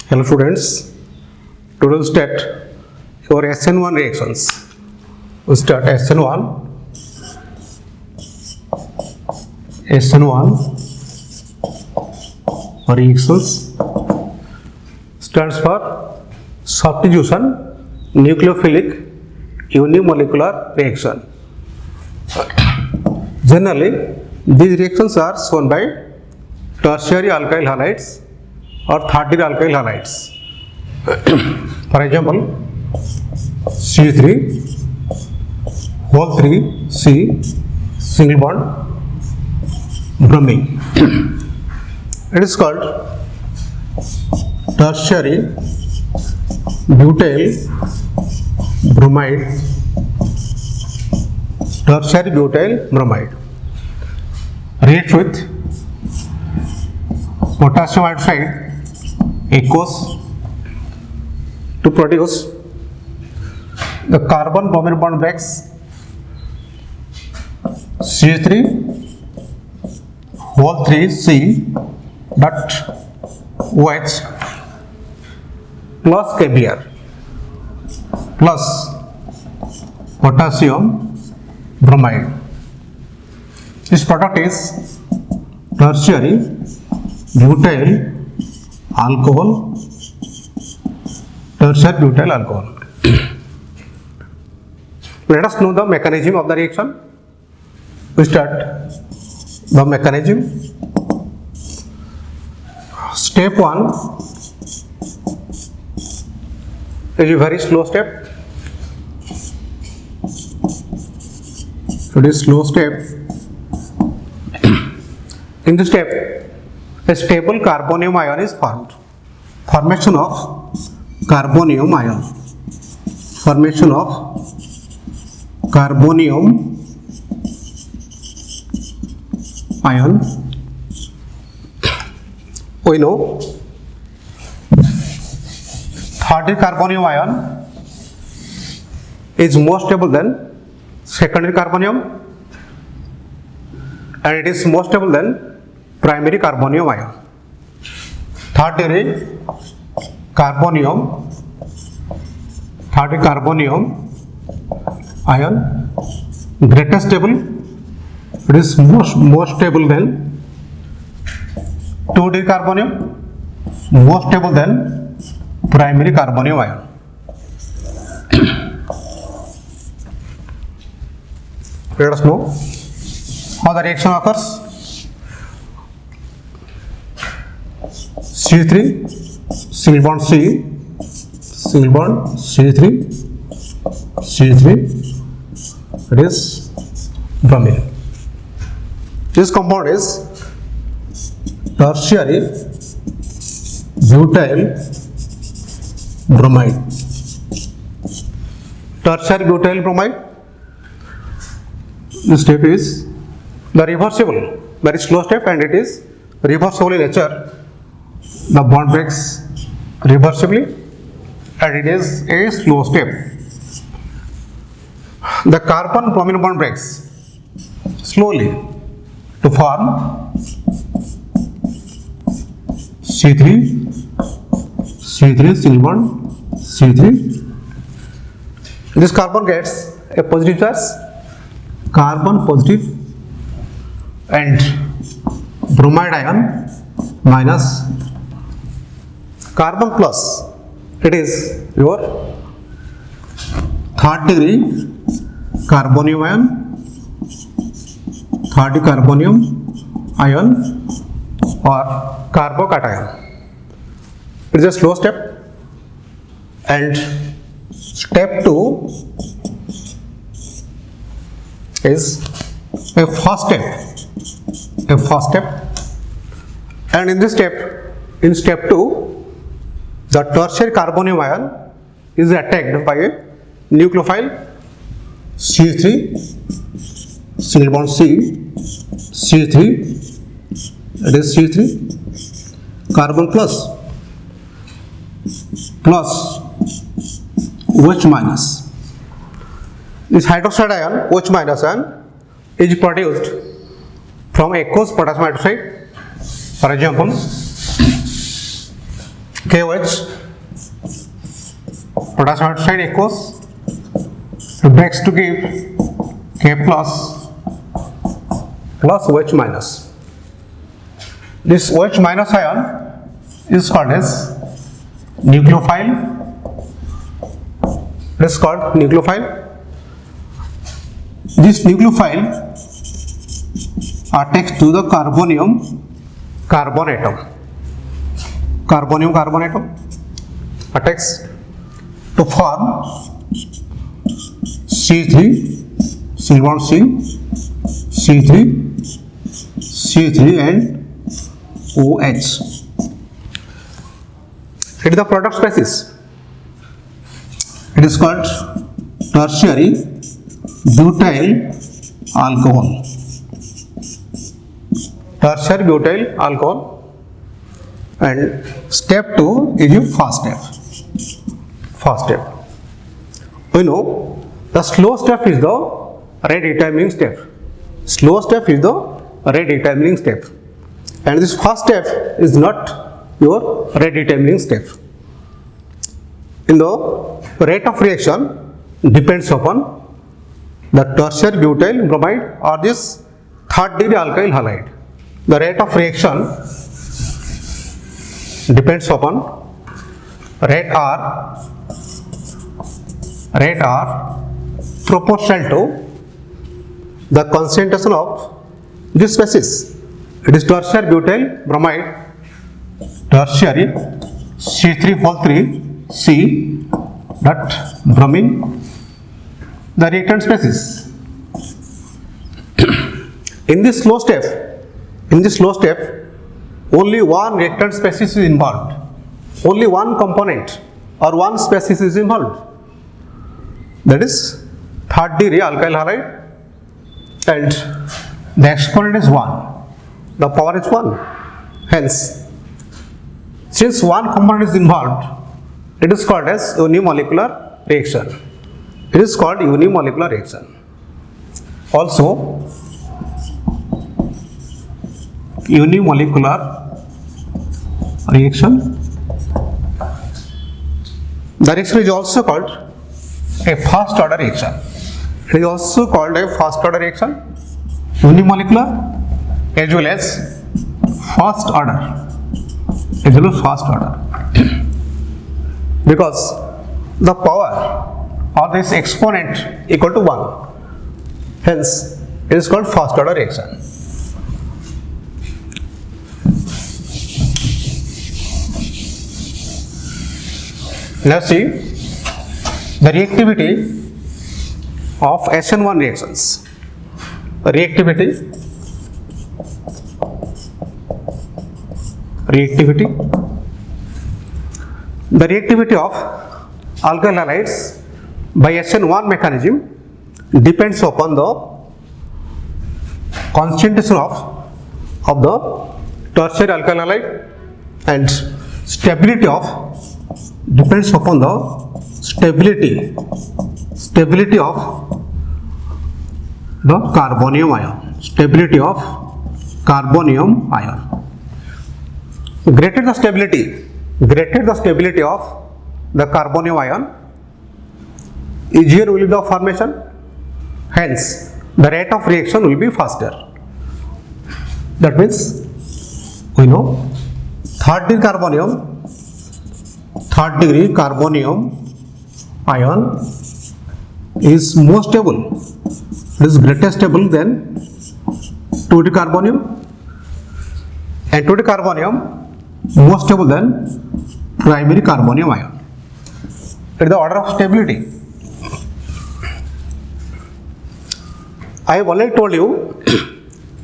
Hello students, today we'll start your SN1 reactions. We'll start SN1 reactions stands for substitution nucleophilic unimolecular reaction. Generally, these reactions are shown by tertiary alkyl halides or tertiary alkyl halides. For example, C3 whole 3 C single bond bromine. It is called tertiary butyl bromide. Tertiary butyl bromide reacts with potassium hydroxide aqueous to produce the carbon bromine bond breaks C3 whole 3 C but OH plus KBr plus potassium bromide. This product is tertiary butyl alcohol. Tertiary butyl alcohol. Let us know the mechanism of the reaction. We start the mechanism. Step 1 is a very slow step. It is slow step. In this step, a stable carbonium ion is formed. Formation of carbonium ion. Formation of carbonium ion. We know third carbonium ion is more stable than secondary carbonium and it is more stable than primary carbonium ion. Tertiary carbonium ion greater stable, it is more stable than 2D carbonium, more stable than primary carbonium ion. Let us know how the reaction occurs. C3 single bond C single bond C3 it is bromine. This compound is tertiary butyl bromide. Tertiary butyl bromide. This step is the reversible, very slow step, and it is reversible in nature. The bond breaks reversibly and it is a slow step. The carbon bromine bond breaks slowly to form C3 single bond C3. This carbon gets a positive charge, carbon positive, and bromide ion minus, carbon plus, it is your third degree carbonium ion, third carbonium ion or carbocation. It is a slow step, and step 2 is a fast step, and in this step, in step 2, the tertiary carbonium ion is attacked by a nucleophile C3 single bond C C3, it is C3 carbon plus OH minus. This hydroxide ion OH minus ion is produced from aqueous potassium hydroxide. For example, KOH, potassium hydroxide aqueous, breaks to give K plus OH minus. This OH minus ion is called as nucleophile. It is called nucleophile. This nucleophile attached to the carbonium carbon atom. Carbonium carbon atom attacks to form C3, single bond C, C3, C3 and OH. It is the product species. It is called tertiary butyl alcohol. Tertiary butyl alcohol. And step 2 is your fast step. Fast step. We know the slow step is the rate determining step. Slow step is the rate determining step. And this fast step is not your rate determining step. In the rate of reaction depends upon the tertiary butyl bromide or this third degree alkyl halide. The rate of reaction depends upon rate R proportional to the concentration of this species. It is tertiary butyl bromide, tertiary C3 that bromine, the reactant species. In this slow step, only one reactant species is involved. Only one component or one species is involved. That is third degree alkyl halide, and the exponent is 1. The power is 1. Hence, since one component is involved, it is called as unimolecular reaction. It is called unimolecular reaction. Also, unimolecular reaction. The reaction is also called a first order reaction. It is also called a first order reaction, unimolecular as well as first order. Because the power of this exponent equal to 1. Hence, it is called first order reaction. Let's see the reactivity of SN1 reactions. Reactivity. The reactivity of alkyl halides by SN1 mechanism depends upon the concentration of the tertiary alkyl halide, and stability depends upon the stability of the carbonium ion. Stability of carbonium ion. Greater the stability of the carbonium ion, easier will be the formation. Hence, the rate of reaction will be faster. That means we know third degree carbonium ion is more stable. It is greater stable than 2D carbonium, and 2D carbonium more stable than primary carbonium ion. It is the order of stability. I have already told you,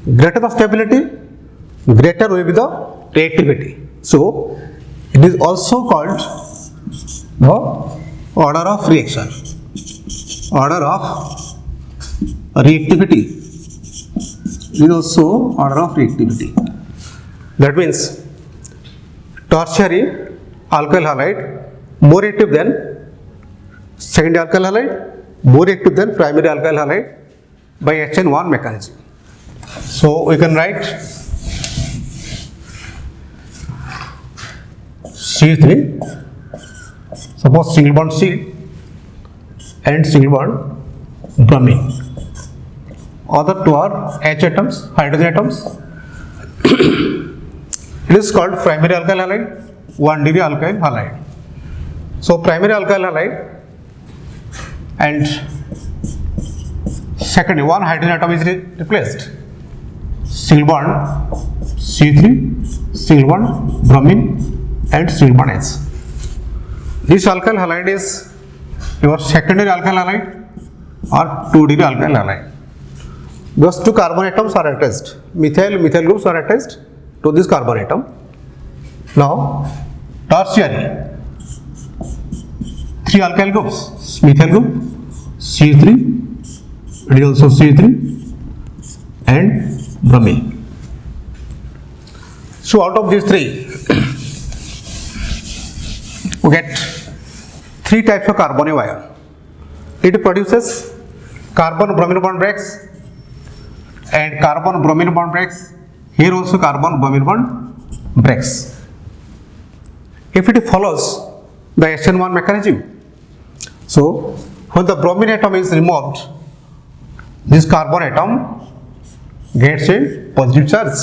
greater the stability, greater will be the reactivity. So, it is also called the order of reaction. Order of reactivity is also order of reactivity. That means tertiary alkyl halide more reactive than secondary alkyl halide, more reactive than primary alkyl halide by HN1 mechanism. So we can write C3, suppose single bond C and single bond bromine. Other two are H atoms, hydrogen atoms. It is called primary alkyl halide, 1 degree alkyl halide. So primary alkyl halide and second one hydrogen atom is replaced. Single bond C3, single bond bromine and single bond H. This alkyl halide is your secondary alkyl halide or 2 degree alkyl halide. Those two carbon atoms are attached. Methyl groups are attached to this carbon atom. Now tertiary, 3 alkyl groups, methyl group C3, it is also C3 and bromine. So out of these three we get 3 types of carbonyl ion. It produces carbon bromine bond breaks and carbon bromine bond breaks. Here also carbon bromine bond breaks. If it follows the SN1 mechanism, so when the bromine atom is removed, this carbon atom gets a positive charge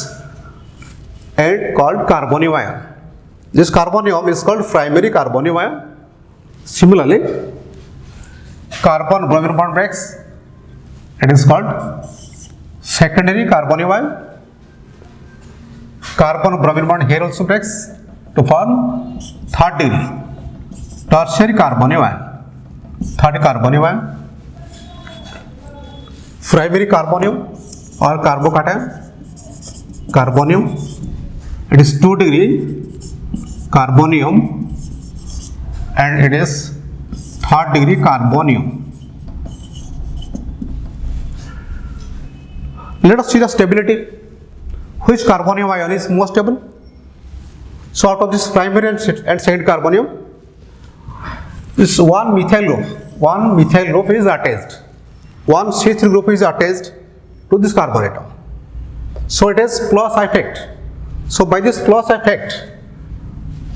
and called carbonyl ion. This carbonyl is called primary carbonyl ion. Similarly, carbon bromine bond breaks, it is called secondary carbonyl ion. Carbon bromine bond here also breaks to form third degree tertiary carbonyl ion. Third carbonyl ion. Primary carbonyl or carbocation, carbonyl, it is 2 degree carbonium and it is third degree carbonium. Let us see the stability. Which carbonyl ion is more stable? So out of this primary and second carbonyl, this one methyl group is attached. One C3 group is attached to this carbon atom. So it has plus effect. So by this plus effect,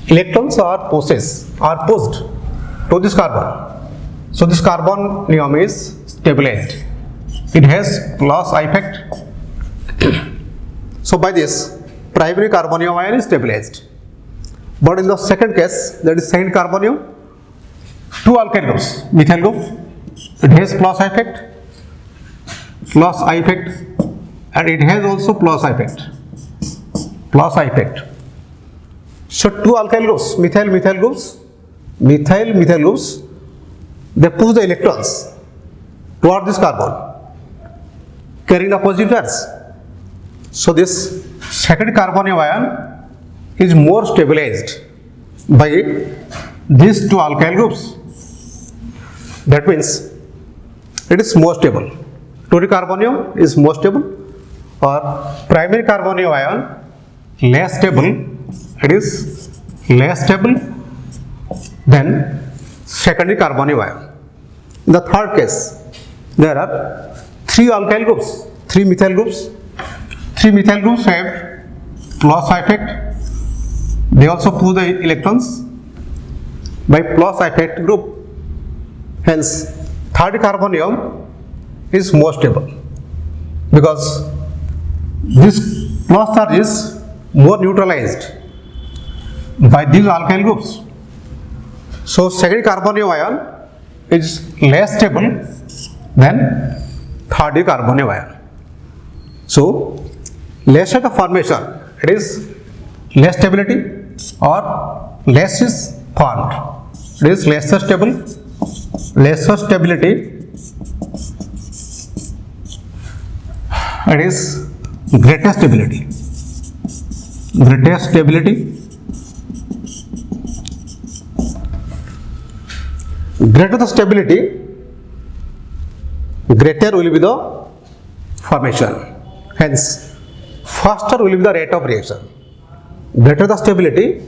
electrons are pushed to this carbon. So this carbonyl is stabilized. It has plus effect. So by this, primary carbonyl ion is stabilized. But in the second case, that is second carbonyl, 2 alkyl groups, methyl group, it has plus effect, and it has also plus effect. So 2 alkyl groups, methyl groups, they push the electrons toward this carbon, carrying the positive charge. So this second carbonyl ion is more stabilized by these 2 alkyl groups. That means it is more stable. 2 carbonyl is more stable, or primary carbonyl ion less stable. It is less stable than secondary carbonyl ion. In the third case, there are 3 alkyl groups, 3 methyl groups. 3 methyl groups have plus effect. They also pull the electrons by plus effect group. Hence, third carbonyl is more stable because this plus charge is more neutralized by these alkyl groups. So, second carbonyl ion is less stable than third carbonyl ion. So, lesser the formation, it is less stability or less is formed. It is lesser stability, it is greater stability. Greater the stability, greater will be the formation. Hence, faster will be the rate of reaction. Greater the stability,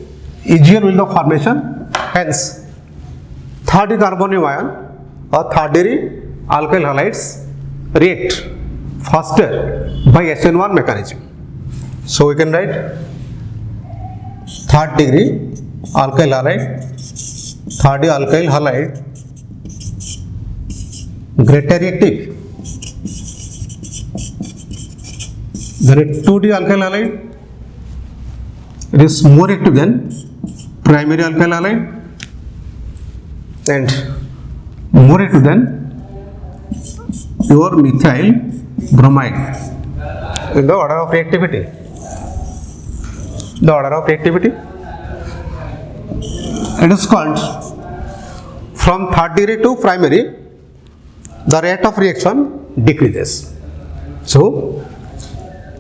easier will be the formation. Hence, third carbonyl ion or third degree alkyl halides react faster by SN1 mechanism. So we can write third degree alkyl halide, third alkyl halide greater reactive, then 2D alkyl halide, it is more active than primary alkyl halide and more active than your methyl bromide in the order of reactivity. The order of reactivity, it is called from third degree to primary, the rate of reaction decreases. So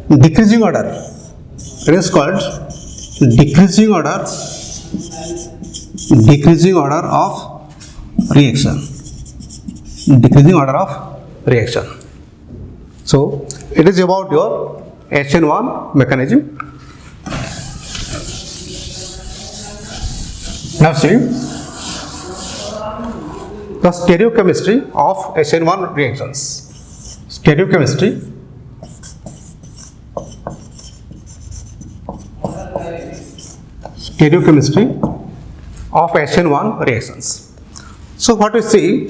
decreasing order, it is called decreasing order of reaction, decreasing order of reaction. So it is about your HN1 mechanism. Now see the stereochemistry of SN1 reactions. Stereochemistry of SN1 reactions. So what we see,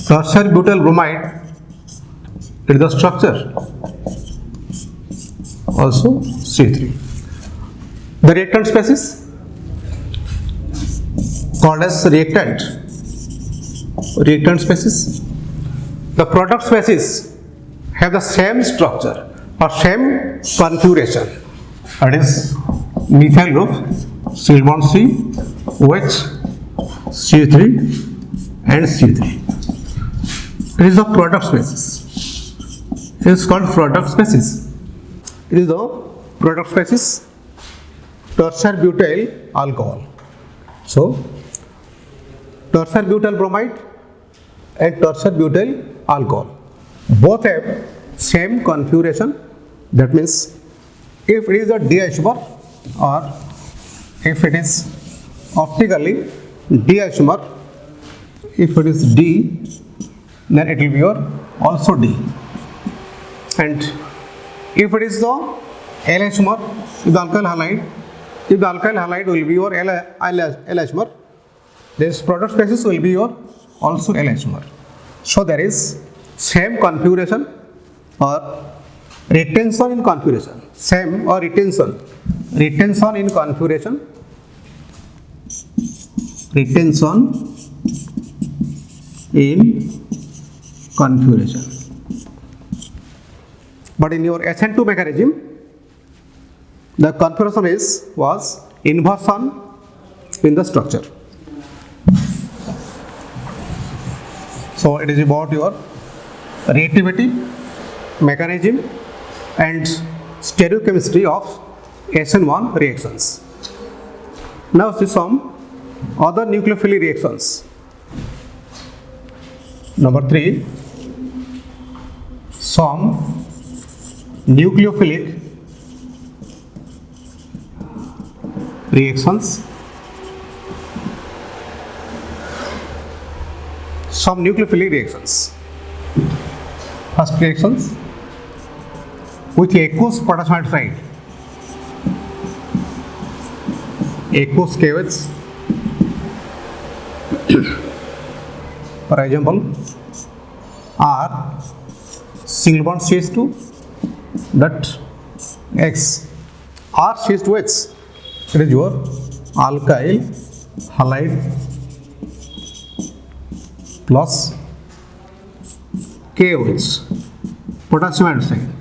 tertiary butyl bromide is the structure, also C3. The reactant species called as reactant species. The product species have the same structure or same configuration, that is methyl group, single bond C, OH, C3 and C3. It is the product species. It is called product species. It is the product species tertiary butyl alcohol. So tertiary butyl bromide and tertiary butyl alcohol both have same configuration. That means if it is a D isomer or if it is optically D isomer, if it is D, then it will be your also D, and if it is the L isomer, the alkyl halide, if the alkyl halide will be your L isomer, this product species will be your also L isomer. So there is same configuration or retention in configuration, same or retention in configuration, but in your SN2 mechanism the configuration was inversion in the structure. So it is about your reactivity, mechanism and stereochemistry of SN1 reactions. Now see some other nucleophilic reactions. Number 3, some nucleophilic reactions. Some nucleophilic reactions. First reactions with aqueous potassium hydroxide, aqueous KOH. For example, R single bond CH2, that X R CH2H, it is your alkyl halide plus KOH, potassium hydroxide.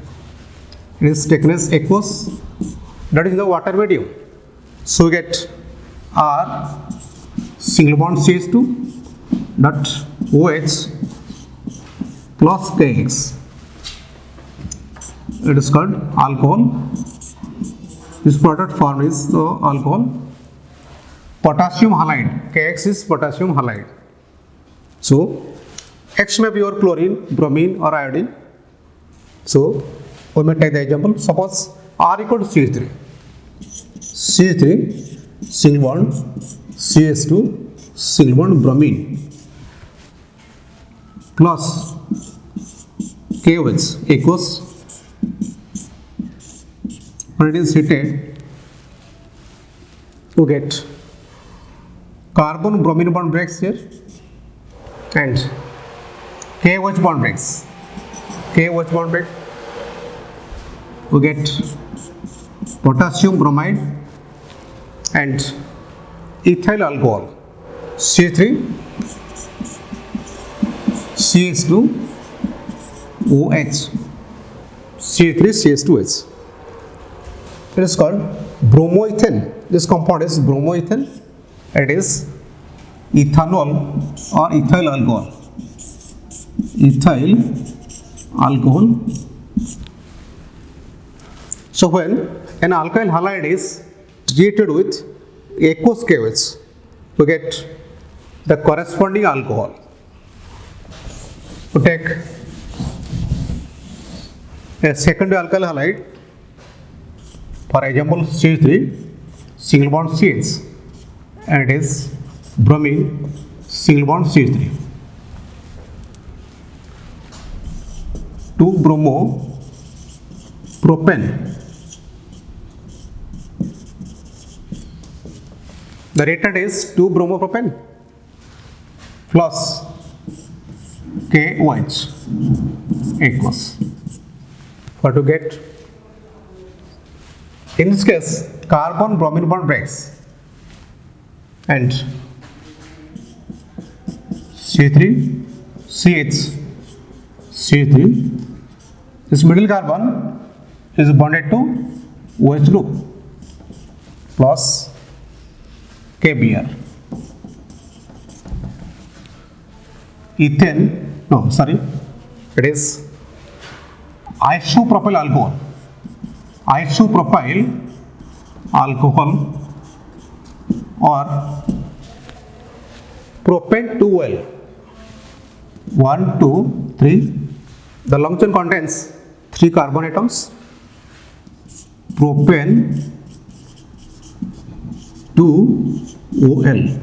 It is taken as aqueous, that is in the water medium. So we get R single bond CH2, that OH plus KX. It is called alcohol. This product form is the alcohol. Potassium halide, KX is potassium halide. So X may be your chlorine, bromine or iodine. So we may take the example. Suppose R equal to CH3. CH3 single bond CH2 single bond bromine plus KOH aqueous. When it is heated, you get carbon bromine bond breaks here and KOH bond breaks. KOH bond break. We get potassium bromide and ethyl alcohol C3 CH2 OH C3 CH2H. It is called bromoethane. This compound is bromoethane. It is ethanol or ethyl alcohol. Ethyl alcohol. So when an alkyl halide is treated with aqueous KOH, we get the corresponding alcohol. We take a secondary alkyl halide, for example CH3 single bond CH, and it is bromine single bond CH3. 2-bromo-propane. The reactant is 2-bromopropane plus KOH aqueous. For to get, in this case, carbon bromine bond breaks and C3 CH C3, this middle carbon is bonded to OH group plus KBr. Ethane, no, sorry, it is isopropyl alcohol. Isopropyl alcohol or propane 2L. 1, 2, 3. The long chain contains 3 carbon atoms. Propane 2OL.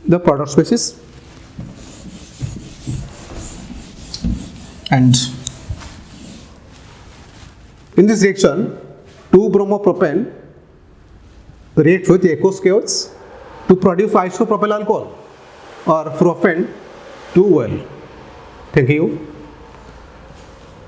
The product species. And in this reaction, 2-bromopropane reacts with aqueous KOH to produce isopropyl alcohol or propane 2OL. Thank you.